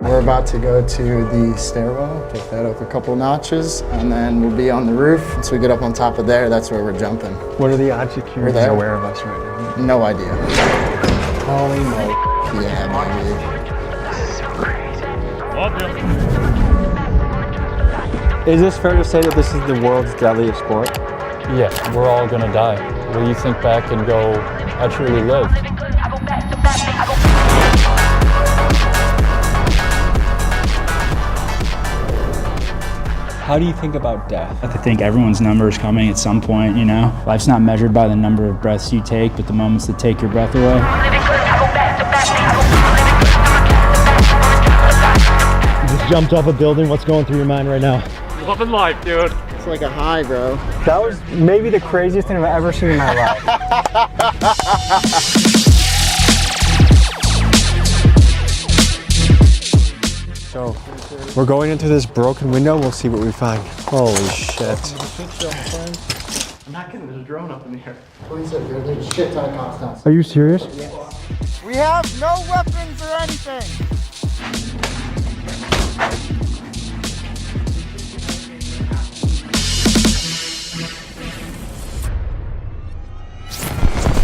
We're about to go to the stairwell, take that up a couple notches, and then we'll be on the roof. Once we get up on top of there, that's where we're jumping. What are the odds security is aware of us right now? No idea. Holy moly. Yeah, baby. Is this fair to say that this is the world's deadliest sport? Yeah, we're all gonna die. Will you think back and go, I truly lived? How do you think about death? I think everyone's number is coming at some point, you know? Life's not measured by the number of breaths you take, but the moments that take your breath away. You just jumped off a building. What's going through your mind right now? Loving life, dude. It's like a high, bro. That was maybe the craziest thing I've ever seen in my life. So, we're going into this broken window. We'll see what we find. Holy shit. I'm not kidding, there's a drone up in the air. Police said there's a shit ton of cops downstairs. Are you serious? Yeah. We have no weapons or anything.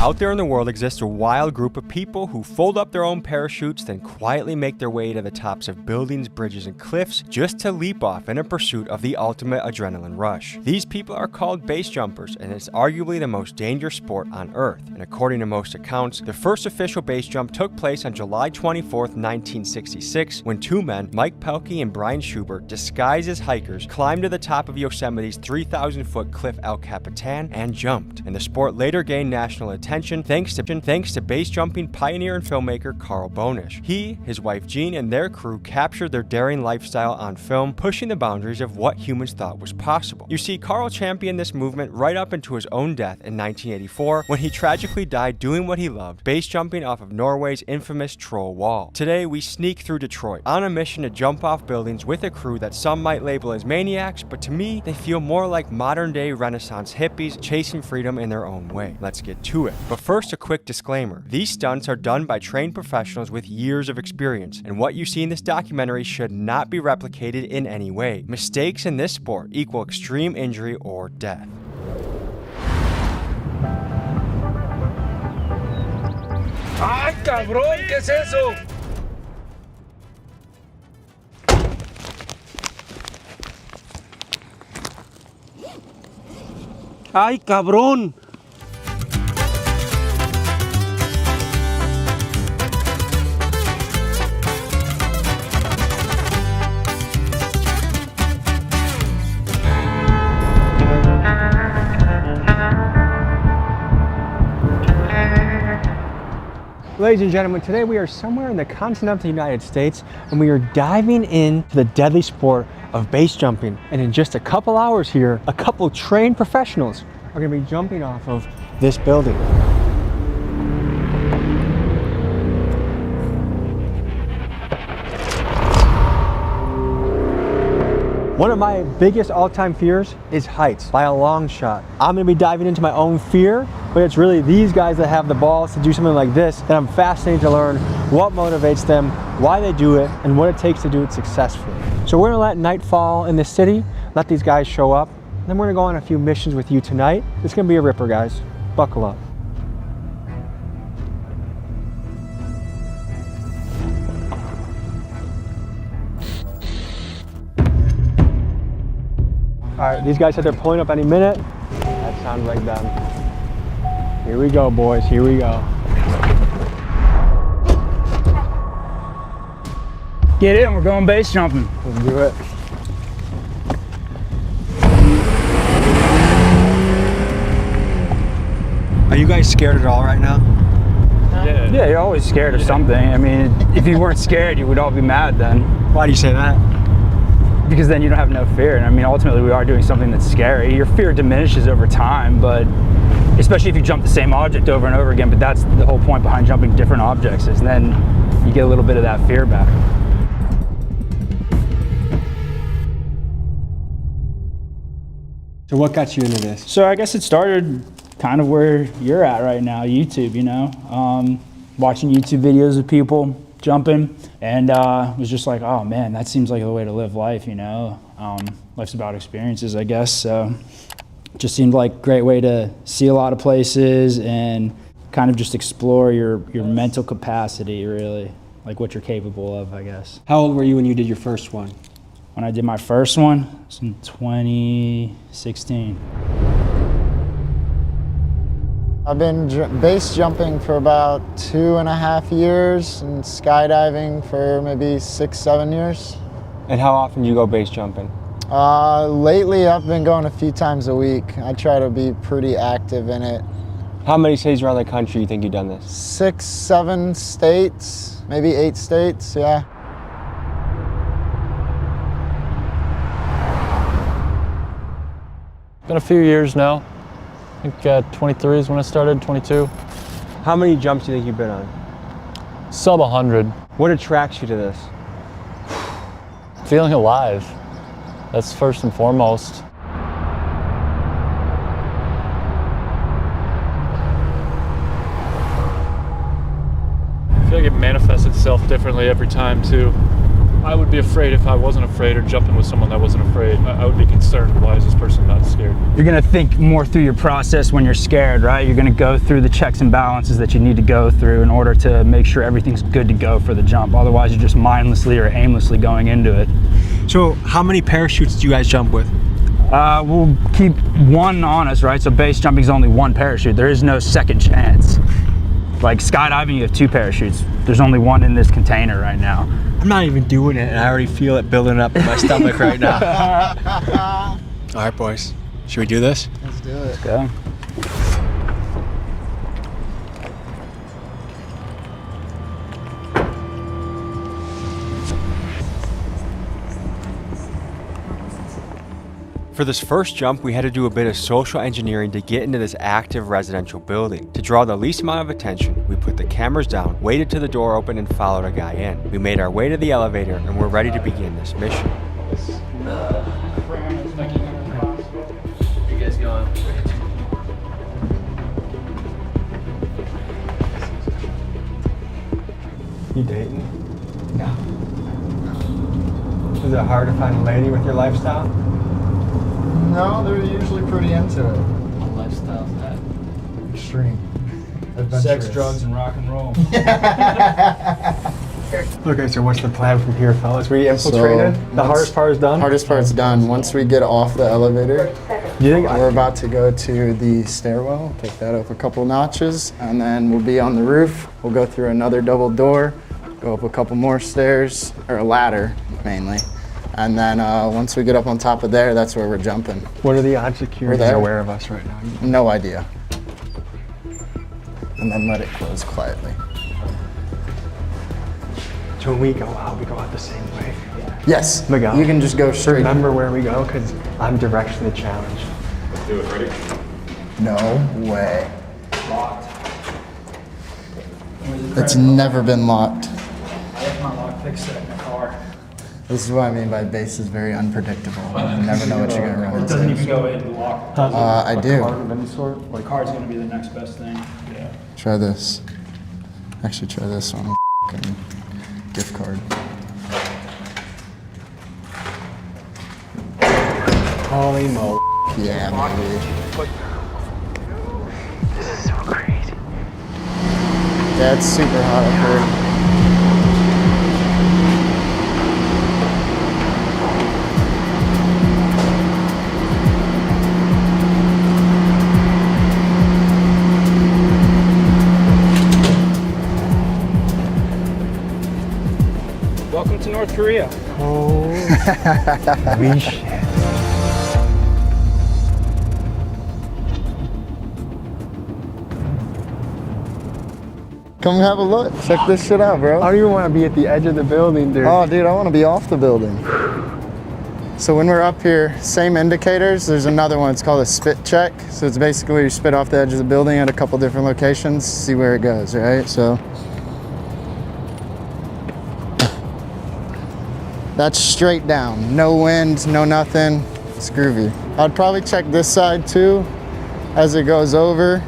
Out there in the world exists a wild group of people who fold up their own parachutes, then quietly make their way to the tops of buildings, bridges, and cliffs just to leap off in a pursuit of the ultimate adrenaline rush. These people are called base jumpers, and it's arguably the most dangerous sport on Earth. And according to most accounts, the first official base jump took place on July 24th, 1966, when two men, Mike Pelkey and Brian Schubert, disguised as hikers, climbed to the top of Yosemite's 3,000-foot cliff El Capitan and jumped. And the sport later gained national attention thanks to base jumping pioneer and filmmaker Carl Bonish. He, his wife Jean, and their crew captured their daring lifestyle on film, pushing the boundaries of what humans thought was possible. You see, Carl championed this movement right up into his own death in 1984, when he tragically died doing what he loved, base jumping off of Norway's infamous Troll Wall. Today, we sneak through Detroit on a mission to jump off buildings with a crew that some might label as maniacs, but to me, they feel more like modern-day Renaissance hippies chasing freedom in their own way. Let's get to it. But first, a quick disclaimer. These stunts are done by trained professionals with years of experience, and what you see in this documentary should not be replicated in any way. Mistakes in this sport equal extreme injury or death. ¡Ay, cabrón! ¿Qué es eso? ¡Ay, cabrón! Ladies and gentlemen, today we are somewhere in the continental United States, and we are diving into the deadly sport of base jumping. And in just a couple hours here, a couple trained professionals are going to be jumping off of this building. One of my biggest all-time fears is heights, by a long shot. I'm gonna be diving into my own fear, but it's really these guys that have the balls to do something like this that I'm fascinated to learn what motivates them, why they do it, and what it takes to do it successfully. So we're gonna let night fall in this city, let these guys show up, and then we're gonna go on a few missions with you tonight. It's gonna be a ripper, guys. Buckle up. All right, these guys said they're pulling up any minute. That sounds like them. Here we go, boys, here we go. Get in, we're going base jumping. Let's do it. Are you guys scared at all right now? Yeah, you're always scared of something. I mean, if you weren't scared, you would all be mad then. Why do you say that? Because then you don't have no fear. And I mean, ultimately we are doing something that's scary. Your fear diminishes over time, but especially if you jump the same object over and over again, but that's the whole point behind jumping different objects, is then you get a little bit of that fear back. So what got you into this? So I guess it started kind of where you're at right now, YouTube, you know? Watching YouTube videos of people jumping, and was just like, oh man, that seems like the way to live life, you know? Life's about experiences, I guess. So just seemed like a great way to see a lot of places and kind of just explore your mental capacity, really, like what you're capable of, I guess. How old were you when you did your first one? When I did my first one, it was in 2016. I've been base jumping for about 2.5 years and skydiving for maybe 6-7 years. And how often do you go base jumping? Lately, I've been going a few times a week. I try to be pretty active in it. How many states around the country do you think you've done this? 6-7 states, maybe 8 states, yeah. Been a few years now. I think 23 is when I started, 22. How many jumps do you think you've been on? Sub 100. What attracts you to this? Feeling alive. That's first and foremost. I feel like it manifests itself differently every time too. I would be afraid if I wasn't afraid, or jumping with someone that wasn't afraid. I would be concerned, why is this person not scared? You're gonna think more through your process when you're scared, right? You're gonna go through the checks and balances that you need to go through in order to make sure everything's good to go for the jump. Otherwise, you're just mindlessly or aimlessly going into it. So how many parachutes do you guys jump with? We'll keep one on us, right? So base jumping is only one parachute. There is no second chance. Like skydiving, you have 2 parachutes. There's only one in this container right now. I'm not even doing it and I already feel it building up in my stomach right now. All right, boys, should we do this? Let's do it. Let's go. For this first jump, we had to do a bit of social engineering to get into this active residential building. To draw the least amount of attention, we put the cameras down, waited till the door opened, and followed a guy in. We made our way to the elevator, and we're ready to begin this mission. You guys going? You dating? No. Is it hard to find a lady with your lifestyle? No, they're usually pretty into it. What lifestyle's that? Extreme. Adventurous. Sex, drugs, and rock and roll. Okay, so what's the plan from here, fellas? We infiltrated? The hardest part is done? Hardest part's done. Once we get off the elevator, You think we're about to go to the stairwell, take that up a couple notches, and then we'll be on the roof. We'll go through another double door, go up a couple more stairs, or a ladder mainly. And then once we get up on top of there, that's where we're jumping. What are the odds security there. aware of us right now? No idea. And then let it close quietly. So when we go out the same way. Yes, Miguel. you can just go straight. Remember where we go, because I'm directionally challenged. Let's do it, ready? No way. It's never been locked. I left my lockpick set in the car. This is what I mean by base is very unpredictable. You never know what you're gonna run It doesn't into. even go in the lock. I do. Of any sort? The card's gonna be the next best thing. Yeah. Try this. Actually, try this one. Fucking gift card. Holy moly. Yeah, maybe. This is so crazy. Yeah, it's super hot up here. Welcome to North Korea. Holy shit. Come have a look. Check this shit out, bro. I don't even want to be at the edge of the building, dude. Oh, dude, I want to be off the building. So when we're up here, same indicators. There's another one. It's called a spit check. So it's basically where you spit off the edge of the building at a couple different locations, see where it goes, right? So that's straight down. No wind, no nothing. It's groovy. I'd probably check this side too as it goes over.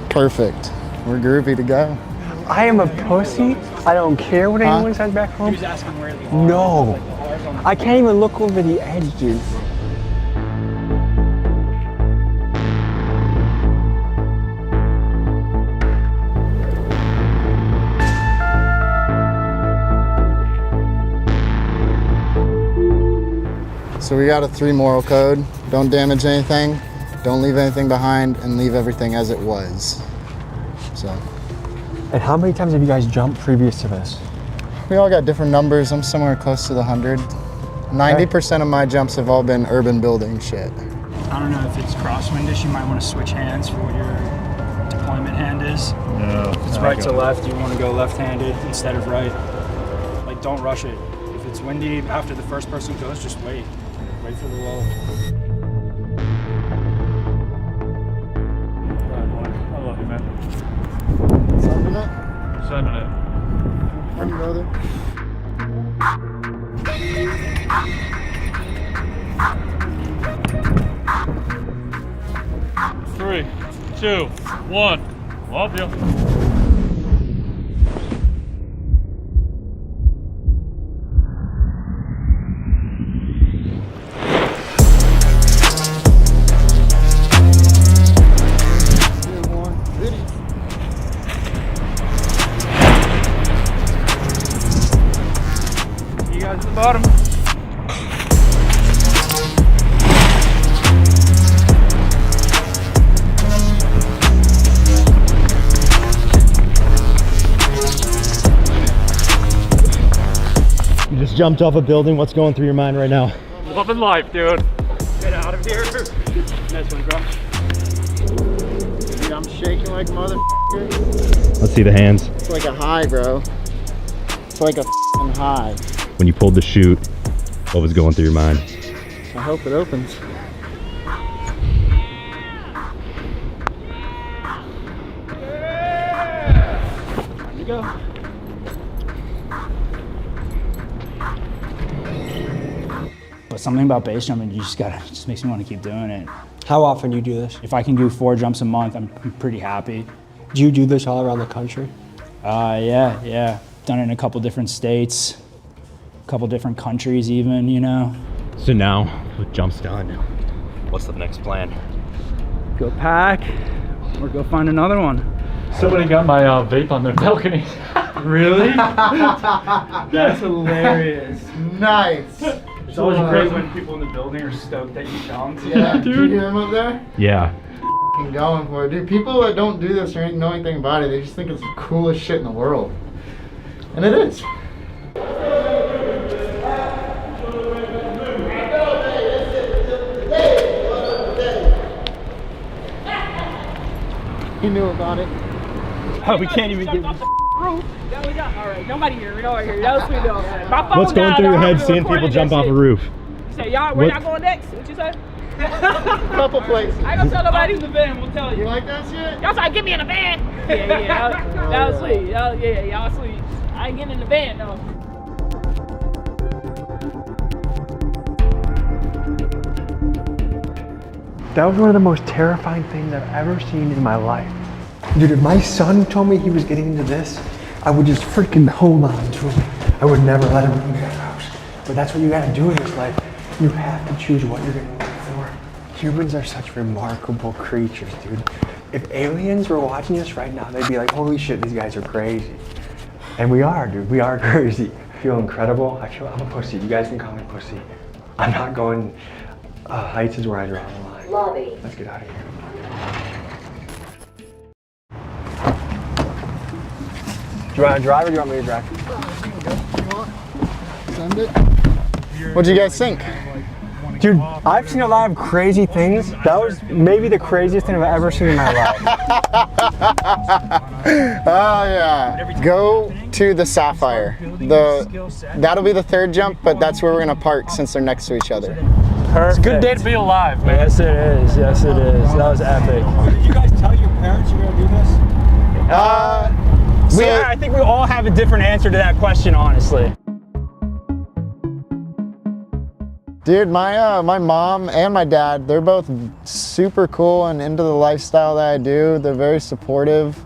Perfect. We're groovy to go. I am a pussy. I don't care what anyone says back home. No. I can't even look over the edge, dude. So we got a 3 moral code. Don't damage anything, don't leave anything behind, and leave everything as it was. So. And how many times have you guys jumped previous to this? We all got different numbers. I'm somewhere close to the 100. 90% of my jumps have all been urban building shit. I don't know if it's crosswindish, you might want to switch hands for what your deployment hand is. No. If it's right to left, you want to go left-handed instead of right. Like, don't rush it. If it's windy, after the first person goes, just wait. Wait for the lull. I love you, man. Sending it? Sending it. Come, brother. Three, two, one. Love you. You guys at the bottom. You just jumped off a building. What's going through your mind right now? Loving life, dude. Get out of here. Nice one, bro. Dude, I'm shaking like mother. Let's see the hands. It's like a high, bro. It's like a high. When you pulled the chute, what was going through your mind? I hope it opens. Time to go. But something about base jumping, it just makes me want to keep doing it. How often do you do this? If I can do 4 jumps a month, I'm pretty happy. Do you do this all around the country? Yeah. Done it in a couple different states, a couple different countries even, you know. So now, with jumps done, what's the next plan? Go pack or go find another one. Somebody got my vape on their balcony. Really? That's hilarious. Nice. It's always great when people in the building are stoked that you jumped. Yeah, dude. You hear him up there? Yeah. Going for it. Dude, people that don't do this or know anything about it, they just think it's the coolest shit in the world. And it is. He knew about it. Oh, we can't even get. Roof. That was all right. Nobody here. Nobody here. That was sweet though. My phone What's going died, through your though. head I seeing recorded people that jump off a shit. roof? You say, y'all, where y'all going next? What you say? Couple places. I ain't gonna tell nobody. In the van, we'll tell You you. like that shit? Y'all trying to get me in the van? Yeah. That was sweet. Y'all sweet. I ain't getting in the van though. That was one of the most terrifying things I've ever seen in my life. Dude, if my son told me he was getting into this, I would just freaking hold on to him. I would never let him leave that house. But that's what you gotta do in this life. You have to choose what you're gonna live for. Humans are such remarkable creatures, dude. If aliens were watching us right now, they'd be like, holy shit, these guys are crazy. And we are, dude, we are crazy. I feel incredible. I'm a pussy. You guys can call me pussy. I'm not going, heights is where I draw the line. Lobby. Let's get out of here. Do you want to drive or do you want me to drive? Send it. What'd you guys think? Dude, I've seen a lot of crazy things. That was maybe the craziest thing I've ever seen in my life. Oh yeah. Go to the Sapphire. That'll be the 3rd jump, but that's where we're gonna park since they're next to each other. It's a good day to be alive, man. Yes, it is. Yes, it is. That was epic. Did you guys tell your parents you were gonna do this? I think we all have a different answer to that question, honestly. Dude, my mom and my dad, they're both super cool and into the lifestyle that I do. They're very supportive.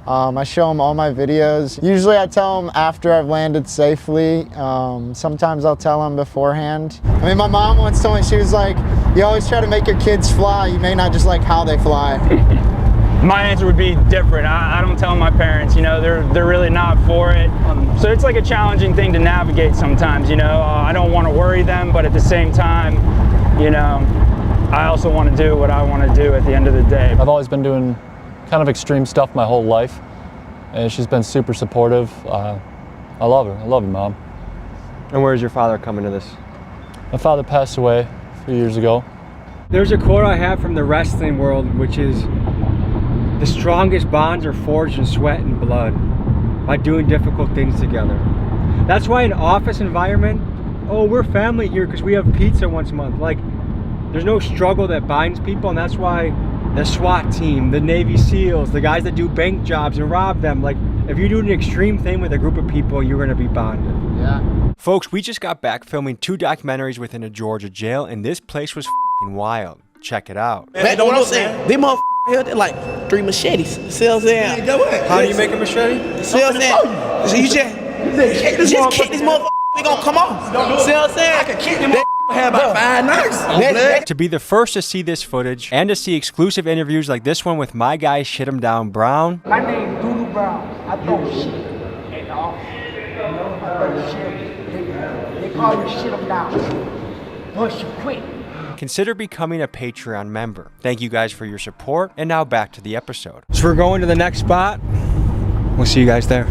I show them all my videos. Usually I tell them after I've landed safely. Sometimes I'll tell them beforehand. I mean, my mom once told me, she was like, you always try to make your kids fly. You may not just like how they fly. My answer would be different. I don't tell my parents, you know, they're really not for it. So it's like a challenging thing to navigate sometimes, you know. I don't want to worry them, but at the same time, you know, I also want to do what I want to do at the end of the day. I've always been doing kind of extreme stuff my whole life, and she's been super supportive. I love her. I love you, Mom. And where's your father coming to this? My father passed away a few years ago. There's a quote I have from the wrestling world, which is, the strongest bonds are forged in sweat and blood by doing difficult things together. That's why in office environment, oh, we're family here because we have pizza once a month. Like, there's no struggle that binds people, and that's why the SWAT team, the Navy SEALs, the guys that do bank jobs and rob them, like, if you do an extreme thing with a group of people, you're gonna be bonded. Yeah. Folks, we just got back filming 2 documentaries within a Georgia jail, and this place was f***ing wild. Check it out. Man, know what I'm saying? They motherfuckers here, they're like 3 machetes. See what I'm saying? How do you make a machete? See what I'm saying? So you just kick this motherfucker, we gonna come off. See what I'm saying? I can kick them have about 5 knocks. To be the first to see this footage and to see exclusive interviews like this one with my guy Shit 'em Down Brown. My name Doodoo Brown. I throw shit at the office. You know, I throw shit. They call me Shit 'em Down. Once you quit. Consider becoming a Patreon member. Thank you guys for your support, and now back to the episode. So we're going to the next spot. We'll see you guys there.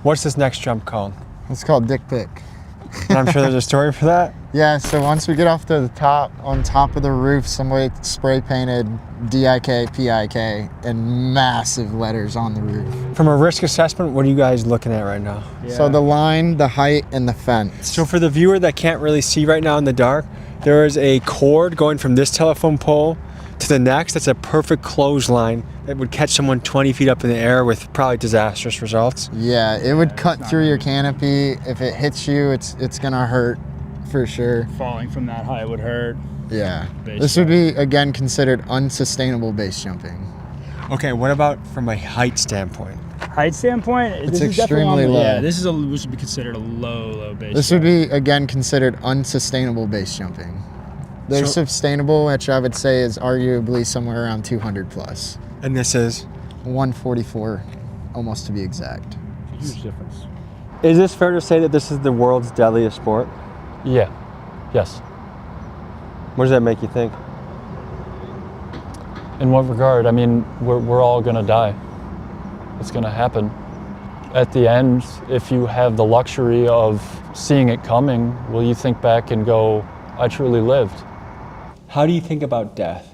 What's this next jump called? It's called Dick Pic. And I'm sure there's a story for that. Yeah, so once we get off to the top, on top of the roof, somebody spray painted DIK, in massive letters on the roof. From a risk assessment, what are you guys looking at right now? So the line, the height, and the fence. So for the viewer that can't really see right now in the dark, there is a cord going from this telephone pole to the next. That's a perfect clothesline that would catch someone 20 feet up in the air with probably disastrous results. Yeah, it would cut through your canopy. If it hits you, it's gonna hurt for sure. Falling from that high would hurt. Yeah. This would be, again, considered unsustainable base jumping. Okay, what about from a height standpoint? Height standpoint, It's extremely low. Yeah, this would be considered a low base. This would be, again, considered unsustainable base jumping. They're sustainable, which I would say is arguably somewhere around 200 plus. And this is? 144, almost to be exact. Huge difference. Is this fair to say that this is the world's deadliest sport? Yeah. Yes. What does that make you think? In what regard? I mean, we're all gonna die. It's gonna happen. At the end, if you have the luxury of seeing it coming, will you think back and go, I truly lived? How do you think about death?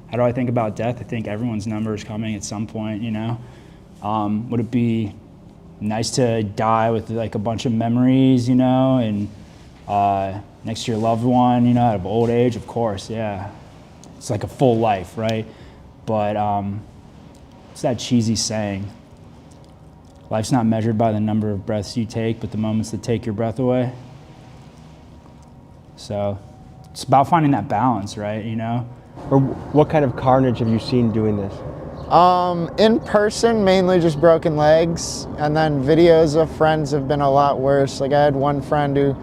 How do I think about death? I think everyone's number is coming at some point, you know? Would it be nice to die with like a bunch of memories, you know, and next to your loved one, you know, out of old age? Of course, yeah. It's like a full life, right? But it's that cheesy saying, life's not measured by the number of breaths you take, but the moments that take your breath away. So it's about finding that balance, right, you know? Or what kind of carnage have you seen doing this? In person, mainly just broken legs, and then videos of friends have been a lot worse. Like I had one friend who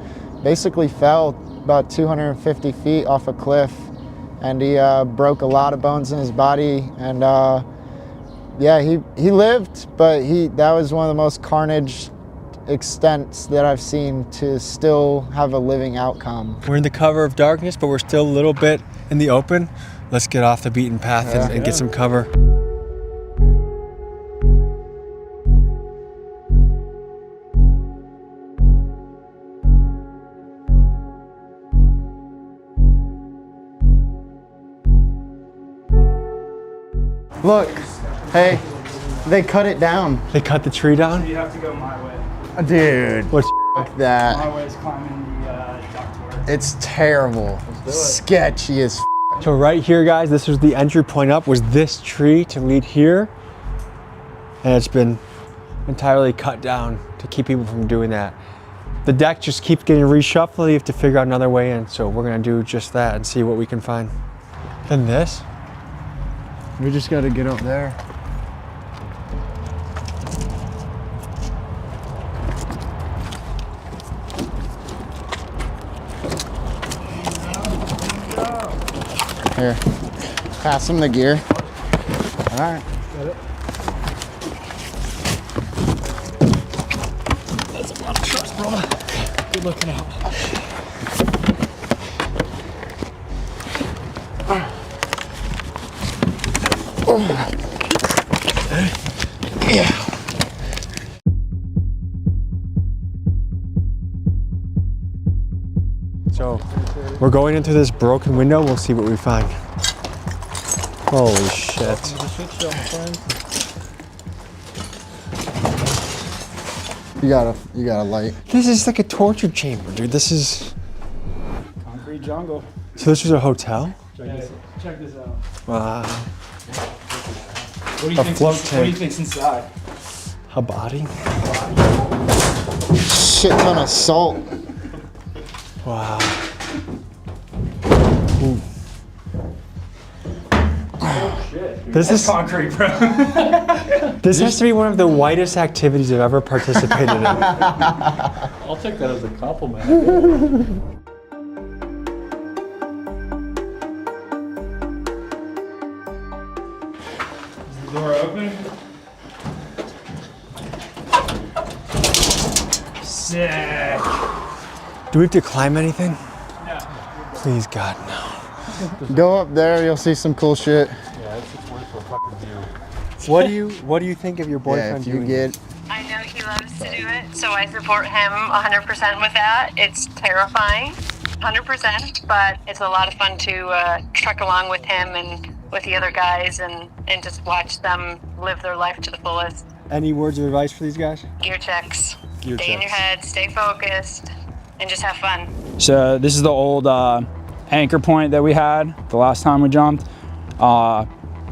basically fell about 250 feet off a cliff, and he broke a lot of bones in his body, and yeah, he lived, but that was one of the most carnage extents that I've seen to still have a living outcome. We're in the cover of darkness, but we're still a little bit in the open. Let's get off the beaten path and get some cover. Look, hey, they cut it down. They cut the tree down? You have to go my way. Dude, what's that? My way is climbing the ductwork. It's terrible. Sketchy as So right here, guys, this was the entry point up, was this tree to lead here. And it's been entirely cut down to keep people from doing that. The deck just keeps getting reshuffled. You have to figure out another way in. So we're gonna do just that and see what we can find. than this? We just got to get up there. Here, pass him the gear. All right. Got it. That's a lot of trust, bro. Good looking out. Yeah. So we're going into this broken window. We'll see what we find. Holy shit. You got a light. This is like a torture chamber, dude. This is Concrete jungle. So this was a hotel? Check this out. Wow. What do you think's float What do tank. you think's inside? A body? Shit ton of salt. Wow. This is concrete, bro. This has to be one of the whitest activities I've ever participated in. I'll take that as a compliment. Is the door open? Sick. Do we have to climb anything? No. Please, God, no. Go up there, you'll see some cool shit. Yeah, it's worth a fucking view. What do you think of your boyfriend Yeah, if you doing get I know he loves to do it, so I support him 100% with that. It's terrifying, 100%, but it's a lot of fun to trek along with him and with the other guys and just watch them live their life to the fullest. Any words of advice for these guys? Gear checks. Gear Stay in your checks. head, stay focused, and just have fun. So this is the old anchor point that we had the last time we jumped.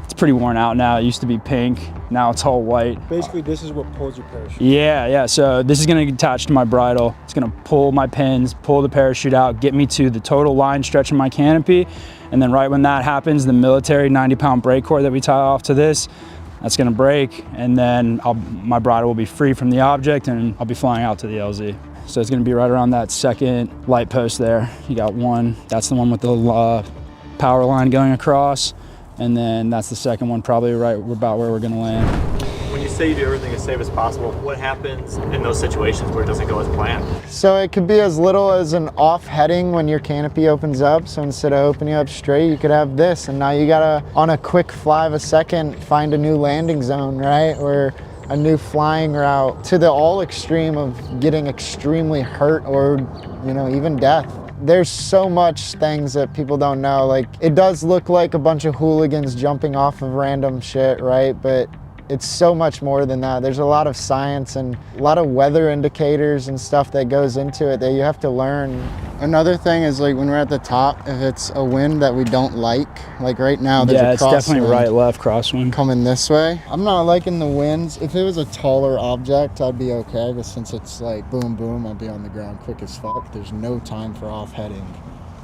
It's pretty worn out now. It used to be pink. Now it's all white. Basically, this is what pulls your parachute. Yeah. So this is gonna attach to my bridle. It's gonna pull my pins, pull the parachute out, get me to the total line stretch of my canopy. And then right when that happens, the military 90-pound brake cord that we tie off to this, that's gonna break. And then my bridle will be free from the object and I'll be flying out to the LZ. So it's gonna be right around that second light post there. You got one, that's the one with the power line going across. And then that's the second one, probably right about where we're gonna land. When you say you do everything as safe as possible, what happens in those situations where it doesn't go as planned? So it could be as little as an off heading when your canopy opens up. So instead of opening up straight, you could have this. And now you gotta, on a quick fly of a second, find a new landing zone, right? Or a new flying route, to the all extreme of getting extremely hurt or, even death. There's so much things that people don't know. Like, it does look like a bunch of hooligans jumping off of random shit, right? But it's so much more than that. There's a lot of science and a lot of weather indicators and stuff that goes into it that you have to learn. Another thing is, like, when we're at the top, if it's a wind that we don't like right now, there's a it's crosswind definitely right, left crosswind. coming this way. I'm not liking the winds. If it was a taller object, I'd be okay, but since it's like boom, boom, I'll be on the ground quick as fuck. There's no time for off-heading,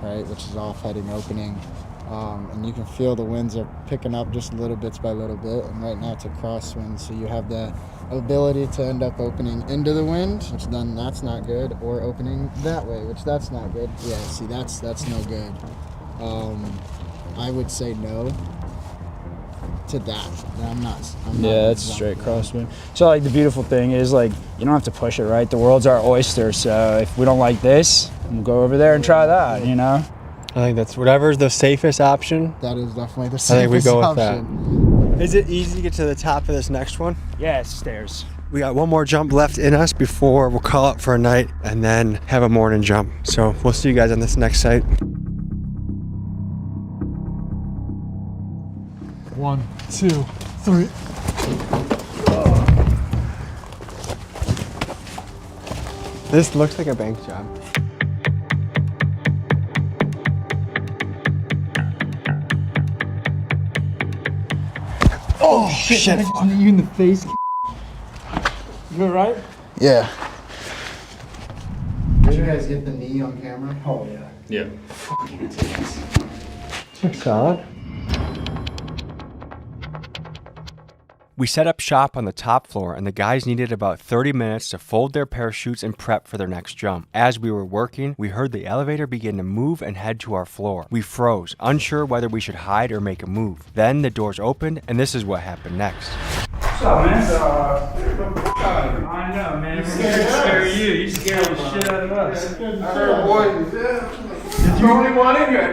right, which is off-heading opening. And you can feel the winds are picking up just little bits by little bit, and right now it's a crosswind, so you have the ability to end up opening into the wind, which then that's not good, or opening that way, which that's not good. Yeah, see, that's no good. I would say no to that. I'm not Yeah, it's straight crosswind. So like the beautiful thing is, like, you don't have to push it, right? The world's our oyster, so if we don't like this, we'll go over there and try that, I think that's whatever's the safest option. That is definitely the I think we safest go with option. that. Is it easy to get to the top of this next one? Yeah, it's stairs. We got one more jump left in us before we'll call it for a night and then have a morning jump. So we'll see you guys on this next site. 1, 2, 3. This looks like a bank job. Oh shit! I just knee you in the face. You alright? Yeah. Did you guys get the knee on camera? Oh yeah. Yeah. Looks solid. We set up shop on the top floor, and the guys needed about 30 minutes to fold their parachutes and prep for their next jump. As we were working, we heard the elevator begin to move and head to our floor. We froze, unsure whether we should hide or make a move. Then the doors opened, and this is what happened next. What's up, man? I know, man. We're scared to scare you. You scared the shit out of us. I heard boys. You're the only one in here.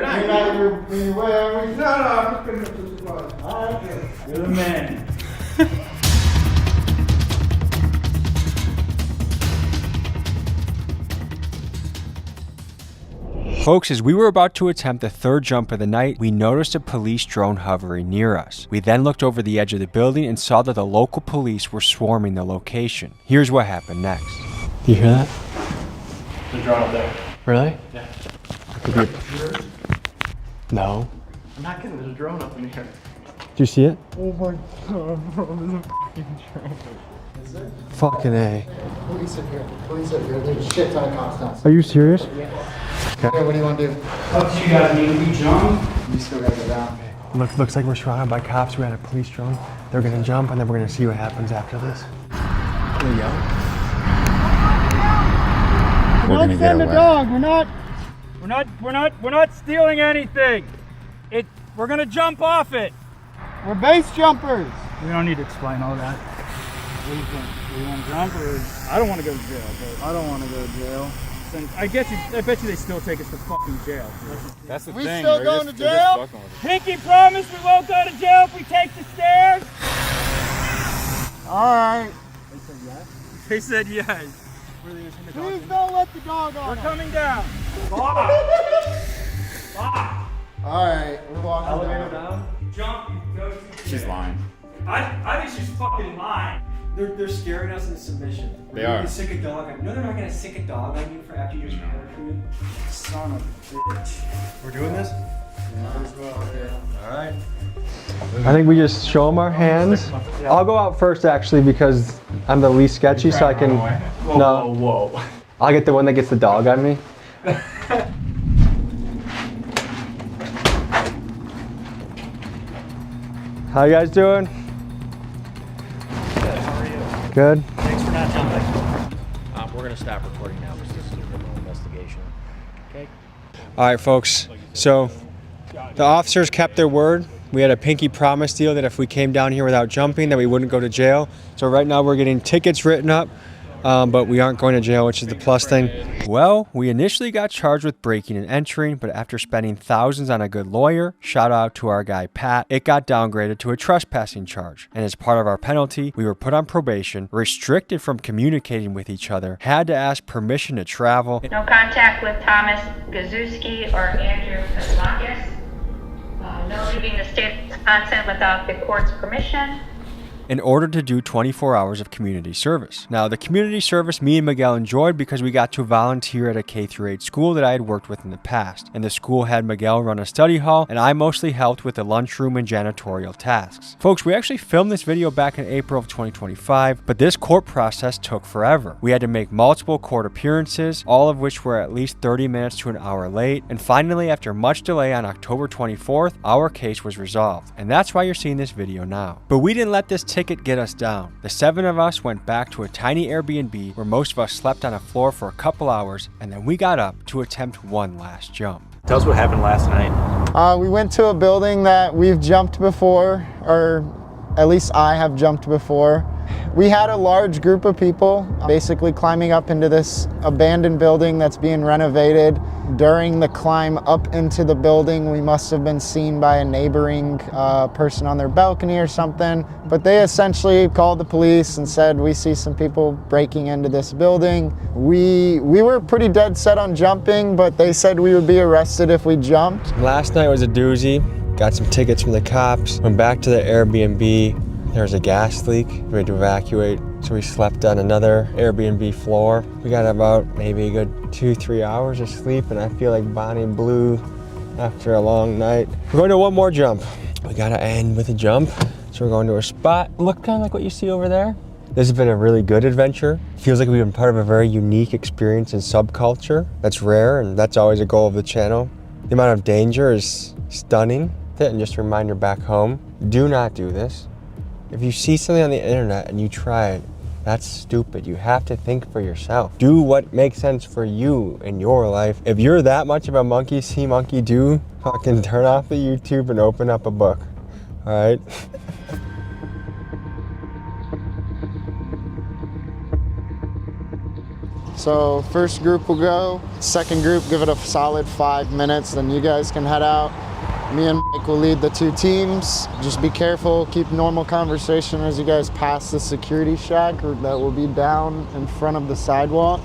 You're the man. Folks, as we were about to attempt the third jump of the night, we noticed a police drone hovering near us. We then looked over the edge of the building and saw that the local police were swarming the location. Here's what happened next. Do you hear that? The drone up there. Really? Yeah. No. I'm not kidding, there's a drone up in here. Do you see it? Oh my god, bro, there's a fucking drone. Is there? Fucking A. Police are here. Police are here. There's a shit ton of cops downstairs. Are you serious? Yeah. Okay. What do you want to do? Up to you guys, man. We jump. You still gotta go down. Looks like we're surrounded by cops. We had a police drone. They're gonna jump, and then we're gonna see what happens after this. Here we go. We're gonna get away. Dog. We're not stealing anything. We're gonna jump off it. We're base jumpers. We don't need to explain all that. What do you think? We want to jump or? I don't want to go to jail, but I don't want to go to jail. I bet you they still take us to fucking jail. That's the we thing. Still going to jail? Pinky promise we won't go to jail if we take the stairs. All right. They said yes. Please don't let the dog on. We're coming down. All right, we're walking down. Jump. Go. She's lying. I think she's fucking lying. They're scaring us into submission. They are. Sick a dog. No, they're not gonna sick a dog on you for after you just parachuted. Son of a bitch. We're doing this? Might as well, yeah. All right. I think we just show them our hands. I'll go out first actually because I'm the least sketchy, so I can. Whoa. I'll get the one that gets the dog on me. How you guys doing? Good. How are you? Good. Thanks for not jumping. We're gonna stop recording now. This is a criminal investigation. Okay. All right, folks. So the officers kept their word. We had a pinky promise deal that if we came down here without jumping, that we wouldn't go to jail. So right now we're getting tickets written up, but we aren't going to jail, which is the plus thing. Well, we initially got charged with breaking and entering, but after spending thousands on a good lawyer, shout out to our guy Pat, it got downgraded to a trespassing charge. And as part of our penalty, we were put on probation, restricted from communicating with each other, had to ask permission to travel. No contact with Thomas Gazuski or Andrew Kazlakis. No leaving the state of Wisconsin without the court's permission. In order to do 24 hours of community service. Now, the community service me and Miguel enjoyed because we got to volunteer at a K-8 school that I had worked with in the past. And the school had Miguel run a study hall, and I mostly helped with the lunchroom and janitorial tasks. Folks, we actually filmed this video back in April of 2025, but this court process took forever. We had to make multiple court appearances, all of which were at least 30 minutes to an hour late. And finally, after much delay on October 24th, our case was resolved. And that's why you're seeing this video now. But we didn't let this ticket get us down. The 7 of us went back to a tiny Airbnb where most of us slept on a floor for a couple hours, and then we got up to attempt one last jump. Tell us what happened last night. We went to a building that we've jumped before, or at least I have jumped before. We had a large group of people basically climbing up into this abandoned building that's being renovated. During the climb up into the building, we must have been seen by a neighboring person on their balcony or something. But they essentially called the police and said, we see some people breaking into this building. We were pretty dead set on jumping, but they said we would be arrested if we jumped. Last night was a doozy. Got some tickets from the cops. Went back to the Airbnb. There was a gas leak. We had to evacuate. So we slept on another Airbnb floor. We got about maybe a good 2-3 hours of sleep, and I feel like Bonnie Blue after a long night. We're going to one more jump. We gotta end with a jump. So we're going to a spot. Look kind of like what you see over there. This has been a really good adventure. Feels like we've been part of a very unique experience in subculture. That's rare, and that's always a goal of the channel. The amount of danger is stunning. And just a reminder back home, do not do this. If you see something on the internet and you try it, that's stupid. You have to think for yourself. Do what makes sense for you in your life. If you're that much of a monkey see, monkey do, fucking turn off the YouTube and open up a book. All right? So first group will go, second group give it a solid 5 minutes, then you guys can head out. Me and Mike will lead the two teams. Just be careful, keep normal conversation as you guys pass the security shack that will be down in front of the sidewalk.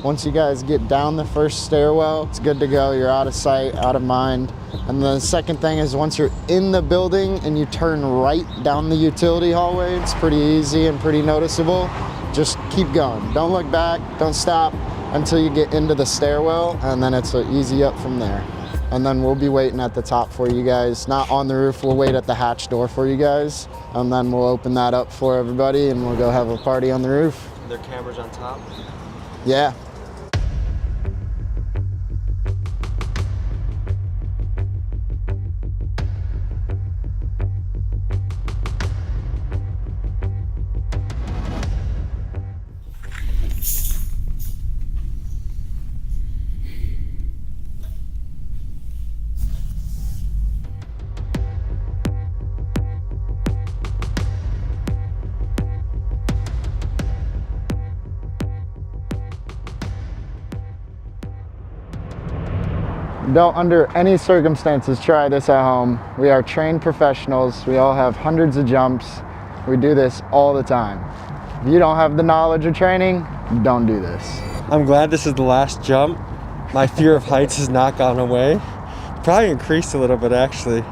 Once you guys get down the first stairwell, it's good to go. You're out of sight, out of mind. And the second thing is once you're in the building and you turn right down the utility hallway, it's pretty easy and pretty noticeable. Just keep going. Don't look back, don't stop until you get into the stairwell, and then it's an easy up from there. And then we'll be waiting at the top for you guys. Not on the roof, we'll wait at the hatch door for you guys. And then we'll open that up for everybody and we'll go have a party on the roof. Are there cameras on top? Yeah. Don't under any circumstances try this at home. We are trained professionals. We all have hundreds of jumps. We do this all the time. If you don't have the knowledge or training, don't do this. I'm glad this is the last jump. My fear of heights has not gone away. Probably increased a little bit actually.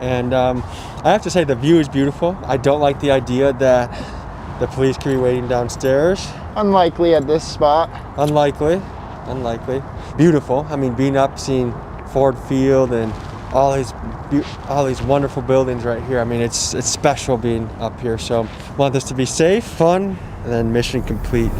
And I have to say the view is beautiful. I don't like the idea that the police could be waiting downstairs. Unlikely at this spot. Unlikely. Beautiful. I mean, being up, seeing Ford Field and all these wonderful buildings right here. I mean, it's special being up here. So, want this to be safe, fun, and then mission complete.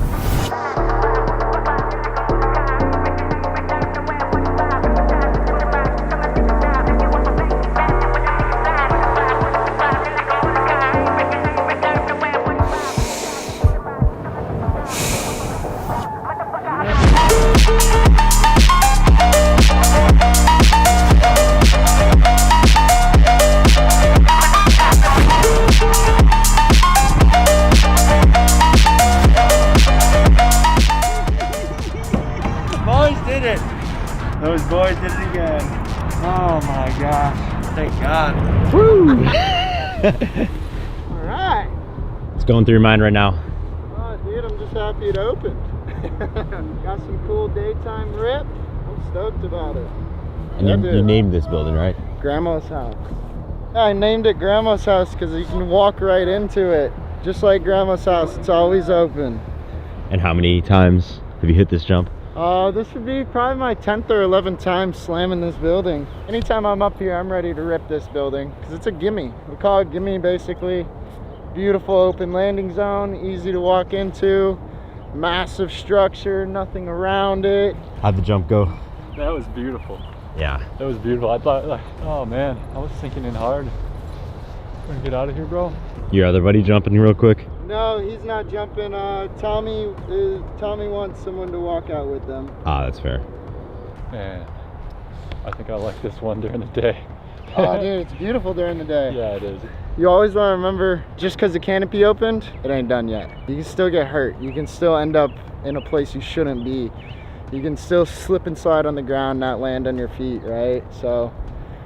Those boys did it again. Oh my gosh. Thank God. Woo! All right. What's going through your mind right now? Oh, dude, I'm just happy it opened. Got some cool daytime rip. I'm stoked about it. And you named this building, right? Grandma's house. Yeah, I named it Grandma's house because you can walk right into it. Just like Grandma's house, it's always open. And how many times have you hit this jump? This would be probably my 10th or 11th time slamming this building. Anytime I'm up here, I'm ready to rip this building because it's a gimme. We call it gimme basically. Beautiful open landing zone, easy to walk into, massive structure, nothing around it. How'd the jump go? That was beautiful. Yeah. That was beautiful. I thought, like, oh man, I was sinking in hard. Gonna get out of here, bro. Your other buddy jumping real quick? No, he's not jumping. Tommy wants someone to walk out with them. Ah, that's fair. Man, I think I like this one during the day. Oh, dude, it's beautiful during the day. Yeah, it is. You always want to remember, just because the canopy opened, it ain't done yet. You can still get hurt. You can still end up in a place you shouldn't be. You can still slip and slide on the ground, not land on your feet, right? So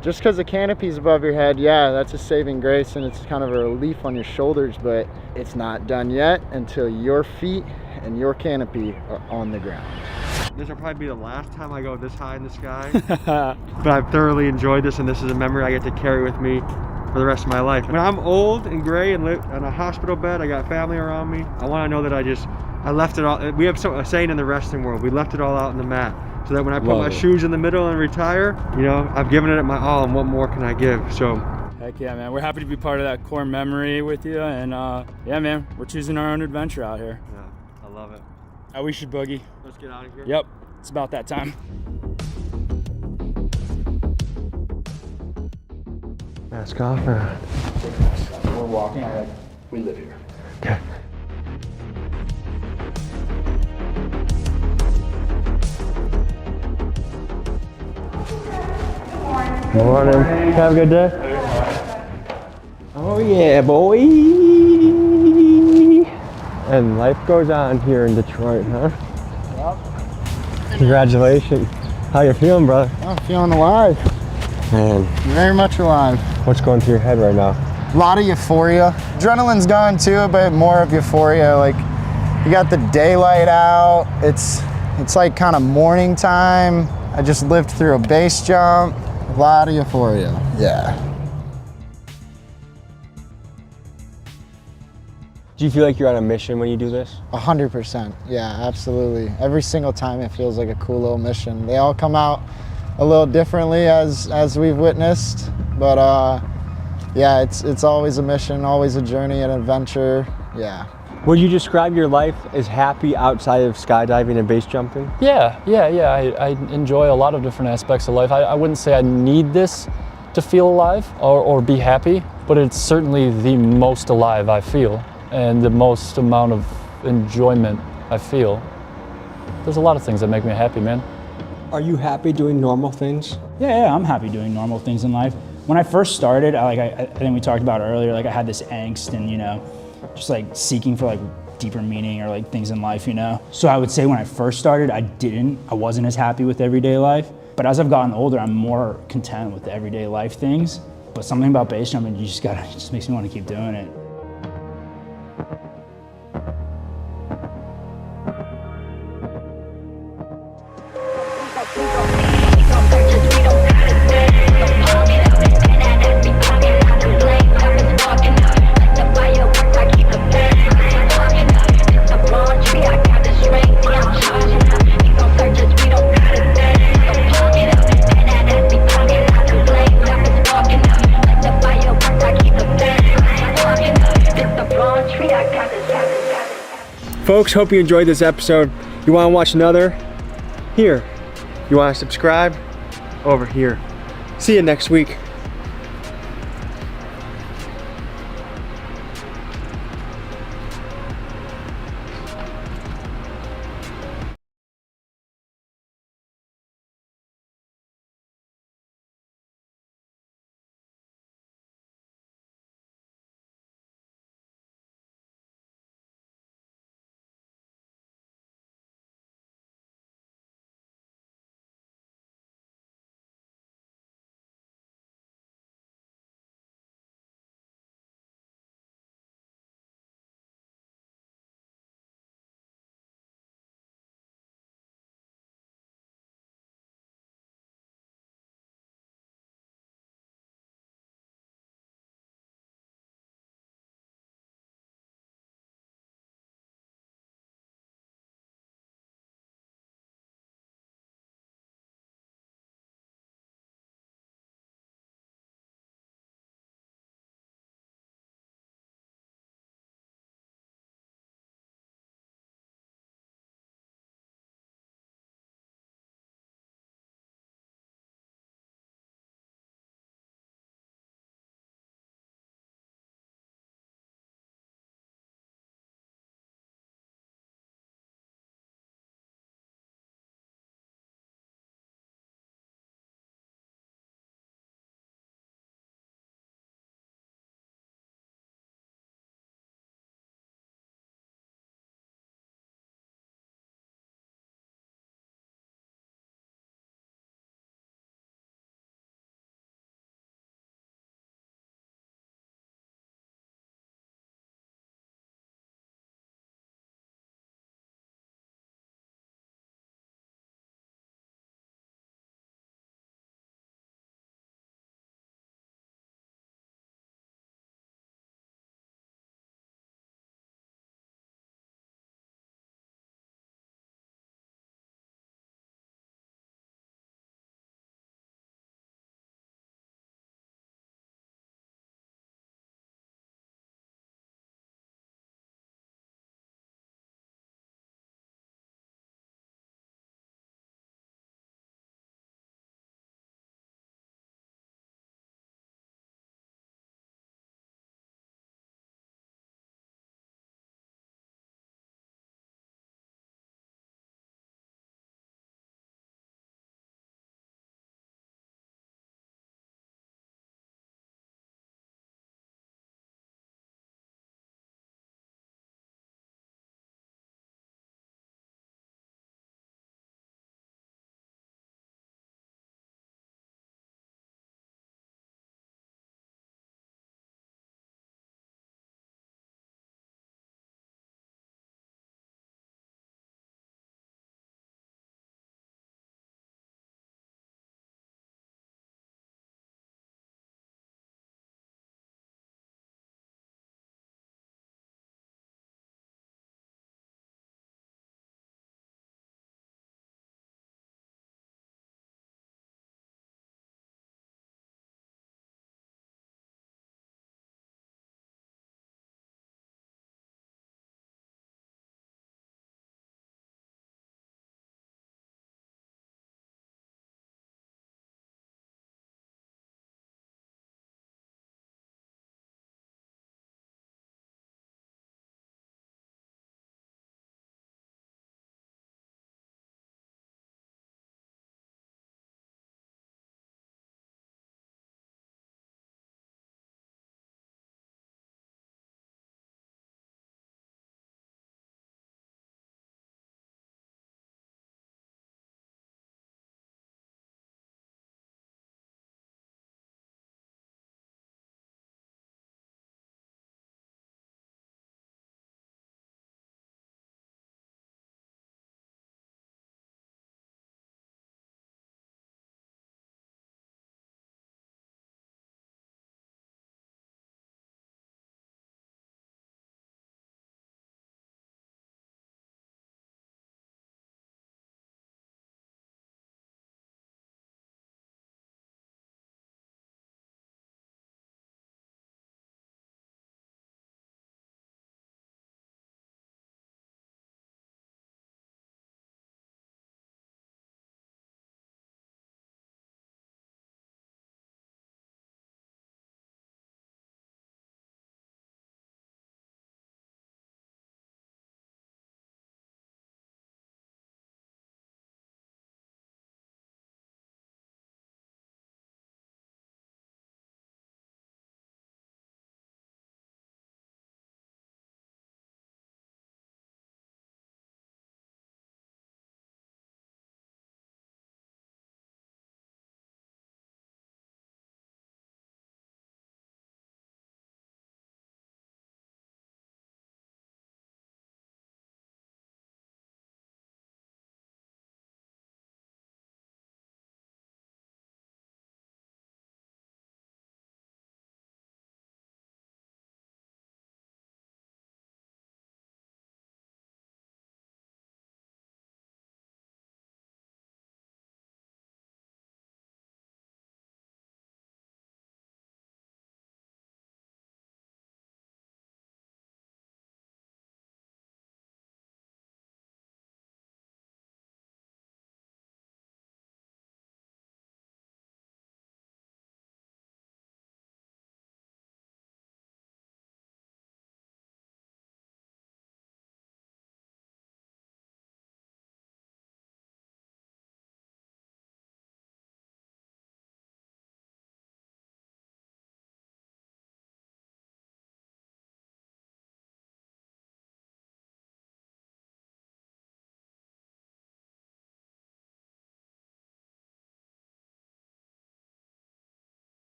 just because the canopy's above your head, yeah, that's a saving grace and it's kind of a relief on your shoulders, but it's not done yet until your feet and your canopy are on the ground. This will probably be the last time I go this high in the sky. But I've thoroughly enjoyed this, and this is a memory I get to carry with me for the rest of my life. When I'm old and gray and live on a hospital bed, I got family around me, I want to know that I left it all. We have a saying in the wrestling world, we left it all out on the mat. So that when I put my shoes in the middle and retire, you know, I've given it my all, and what more can I give? So. Heck yeah, man. We're happy to be part of that core memory with you, and yeah, man, we're choosing our own adventure out here. Yeah, I love it. We should boogie. Let's get out of here. Yep, it's about that time. Mask off. We're walking. We live here. Okay. Morning. Have a good day. Oh yeah, boy. And life goes on here in Detroit, huh? Yep. Congratulations. How you feeling, brother? I'm feeling alive. Man. Very much alive. What's going through your head right now? A lot of euphoria. Adrenaline's gone too, but more of euphoria. Like, you got the daylight out. It's like kind of morning time. I just lived through a base jump. A lot of euphoria. Yeah. Do you feel like you're on a mission when you do this? 100%. Yeah, absolutely. Every single time it feels like a cool little mission. They all come out a little differently as we've witnessed, but yeah, it's always a mission, always a journey, an adventure. Yeah. Would you describe your life as happy outside of skydiving and base jumping? Yeah. I enjoy a lot of different aspects of life. I wouldn't say I need this to feel alive or be happy, but it's certainly the most alive I feel and the most amount of enjoyment I feel. There's a lot of things that make me happy, man. Are you happy doing normal things? Yeah, I'm happy doing normal things in life. When I first started, I think we talked about earlier, like I had this angst and, just like seeking for like deeper meaning or like things in life, So I would say when I first started, I wasn't as happy with everyday life. But as I've gotten older, I'm more content with the everyday life things. But something about base jumping, it just makes me want to keep doing it. Folks, hope you enjoyed this episode. You want to watch another? Here. You want to subscribe? Over here. See you next week.